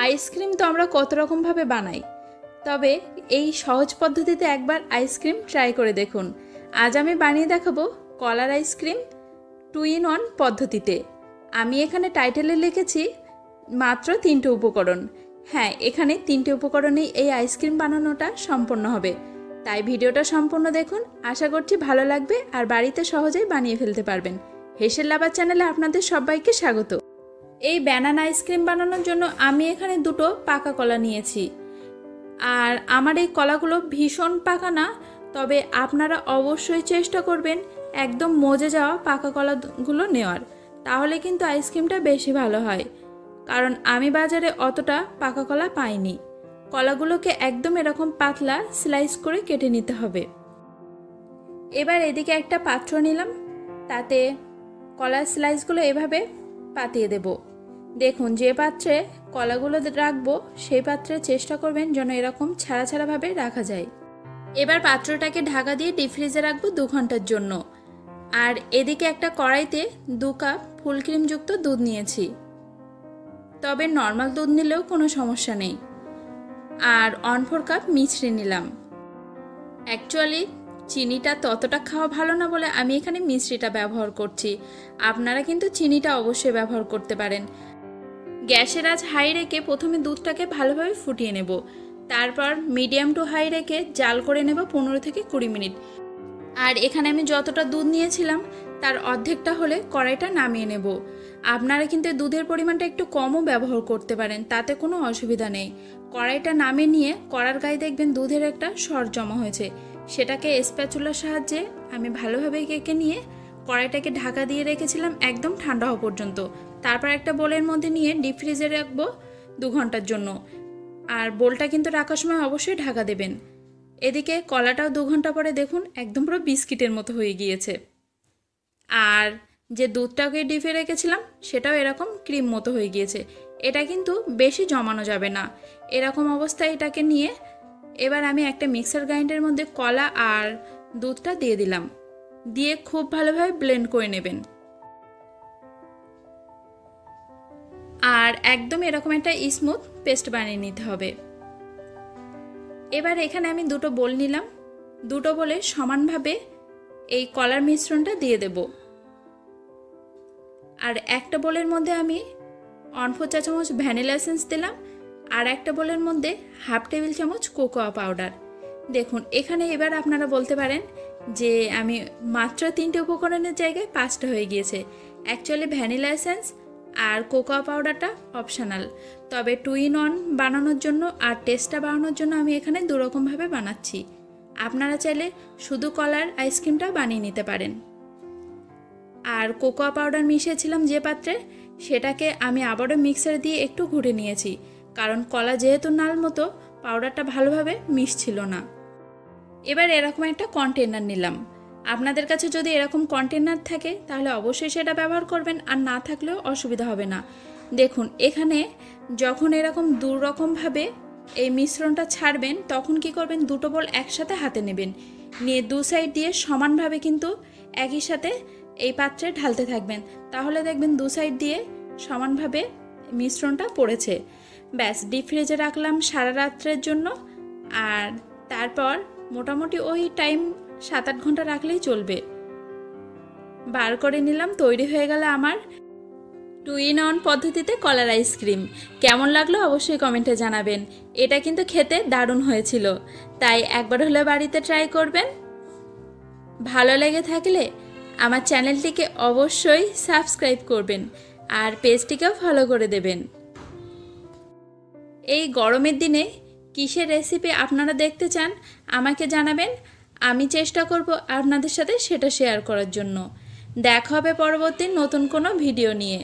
Ice cream তো আমরা কত রকমভাবে বানাই, তবে এই সহজ পদ্ধতিতে একবার আইসক্রিম ট্রাই করে দেখুন। আজ আমি বানিয়ে দেখাবো কলার আইসক্রিম 2-in-1 পদ্ধতিতে। আমি এখানে টাইটেলে লিখেছি মাত্র 3টে উপকরণ। হ্যাঁ, এখানে 3টে উপকরণেই এই আইসক্রিম বানানোটা সম্পন্ন হবে, তাই ভিডিওটা সম্পূর্ণ দেখুন। আশা করছি ভালো লাগবে আর বাড়িতে সহজেই বানিয়ে ফেলতে পারবেন। হেসেল লাভার চ্যানেলে আপনাদের সবাইকে স্বাগত। এই ব্যানানা আইসক্রিম বানানোর জন্য আমি এখানে 2টো পাকা কলা নিয়েছি। আর আমার এই কলাগুলো ভীষণ পাকা না, তবে আপনারা অবশ্যই চেষ্টা করবেন একদম মজে যাওয়া পাকা কলাগুলো নেওয়ার, তাহলে কিন্তু আইসক্রিমটা বেশি ভালো হয়। কারণ আমি বাজারে অতটা পাকা কলা পাইনি। কলাগুলোকে একদম এরকম পাতলা স্লাইস করে কেটে নিতে হবে। এবার এদিকে একটা পাত্র নিলাম, তাতে কলার স্লাইসগুলো এভাবে পাতিয়ে দেব। দেখুন, যে পাত্রে কলাগুলো রাখবো সেই পাত্রে চেষ্টা করবেন যেন এরকম ছাড়া ছাড়াভাবে রাখা যায়। এবার পাত্রটাকে ঢাকা দিয়ে ডিপ ফ্রিজে রাখবো 2 ঘন্টার জন্য। আর এদিকে একটা কড়াইতে 2 কাপ ফুল ক্রিমযুক্ত দুধ নিয়েছি, তবে নর্মাল দুধ নিলেও কোনো সমস্যা নেই। আর 1/4 কাপ মিছরি নিলাম। অ্যাকচুয়ালি চিনিটা ততটা খাওয়া ভালো না বলে আমি এখানে মিছরিটা ব্যবহার করছি। আপনারা কিন্তু চিনিটা অবশ্যই ব্যবহার করতে পারেন। গ্যাসের আঁচ হাই রেখে প্রথমে দুধটাকে ভালোভাবে ফুটিয়ে নেব, তারপর মিডিয়াম টু হাই রেখে জাল করে নেব 15 থেকে 20 মিনিট। আর এখানে আমি যতটা দুধ নিয়েছিলাম তার অর্ধেকটা হলে কড়াইটা নামিয়ে নেব। আপনারা কিন্তু দুধের পরিমাণটা একটু কমও ব্যবহার করতে পারেন, তাতে কোনো অসুবিধা নেই। কড়াইটা নামিয়ে নিয়ে কড়ার গায়ে দেখবেন দুধের একটা সর জমা হয়েছে, সেটাকে স্প্যাচুলার সাহায্যে আমি ভালোভাবে কেকে নিয়ে কড়াইটাকে ঢাকা দিয়ে রেখেছিলাম একদম ঠান্ডা হওয়া পর্যন্ত। তারপর একটা বোলের মধ্যে নিয়ে ডিপ ফ্রিজে রাখবো 2 ঘন্টার জন্য। আর বোলটা কিন্তু রাখার সময় অবশ্যই ঢাকা দেবেন। এদিকে কলাটাও 2 ঘন্টা পরে দেখুন একদম পুরো বিস্কিটের মতো হয়ে গিয়েছে। আর যে দুধটাকে ডিপে রেখেছিলাম সেটাও এরকম ক্রিম মতো হয়ে গিয়েছে। এটা কিন্তু বেশি জমানো যাবে না। এরকম অবস্থায় এটাকে নিয়ে এবার আমি একটা মিক্সার গ্রাইন্ডারের মধ্যে কলা আর দুধটা দিয়ে দিলাম, দিয়ে খুব ভালোভাবে ব্লেন্ড করে নেবেন। আর একদম এরকম একটা স্মুথ পেস্ট বানিয়ে নিতে হবে। এবার এখানে আমি 2টো বোল নিলাম, 2টো বোলে সমানভাবে এই কলার মিশ্রণটা দিয়ে দেব। আর একটা বোলের মধ্যে আমি 1/4 চা চামচ ভ্যানিলা এসেন্স দিলাম, আর একটা বোলের মধ্যে 1/2 টেবিল চামচ কোকোয়া পাউডার। দেখুন, এখানে এবার আপনারা বলতে পারেন যে আমি মাত্র 3টে উপকরণের জায়গায় 5টা হয়ে গিয়েছে। অ্যাকচুয়ালি ভ্যানিলা এসেন্স আর কোকোয়া পাউডারটা অপশনাল, তবে 2-in-1 বানানোর জন্য আর টেস্টটা বাড়ানোর জন্য আমি এখানে 2 রকমভাবে বানাচ্ছি। আপনারা চাইলে শুধু কলার আইসক্রিমটা বানিয়ে নিতে পারেন। আর কোকোয়া পাউডার মিশিয়েছিলাম যে পাত্রে, সেটাকে আমি আবারও মিক্সার দিয়ে একটু ঘুরে নিয়েছি, কারণ কলা যেহেতু নাল মতো পাউডারটা ভালোভাবে মিশছিল না। এবার এরকম একটা কন্টেনার নিলাম। আপনাদের কাছে যদি এরকম কন্টেনার থাকে তাহলে অবশ্যই সেটা ব্যবহার করবেন, আর না থাকলেও অসুবিধা হবে না। দেখুন, এখানে যখন এরকম 2 রকমভাবে এই মিশ্রণটা ছাড়বেন তখন কি করবেন, 2টো বল একসাথে হাতে নেবেন, নিয়ে 2 সাইড দিয়ে সমানভাবে কিন্তু একই সাথে এই পাত্রে ঢালতে থাকবেন। তাহলে দেখবেন 2 সাইড দিয়ে সমানভাবে মিশ্রণটা পড়েছে। ব্যাস, ডিপ ফ্রিজে রাখলাম সারা রাত্রের জন্য। আর তারপর মোটামুটি ওই টাইম 7-8 ঘন্টা রাখলেই চলবে। বার করে নিলাম, তৈরি হয়ে গেল আমার 2-in-1 পদ্ধতিতে কলার আইসক্রিম। কেমন লাগলো অবশ্যই কমেন্টে জানাবেন। এটা কিন্তু খেতে দারুণ হয়েছিল, তাই একবার হলে বাড়িতে ট্রাই করবেন। ভালো লেগে থাকলে আমার চ্যানেলটিকে অবশ্যই সাবস্ক্রাইব করবেন আর পেজটিকেও ফলো করে দেবেন। এই গরমের দিনে কিসের রেসিপি আপনারা দেখতে চান আমাকে জানাবেন, আমি চেষ্টা করব আপনাদের সাথে সেটা শেয়ার করার জন্য। দেখা হবে পরবর্তী নতুন কোনো ভিডিও নিয়ে।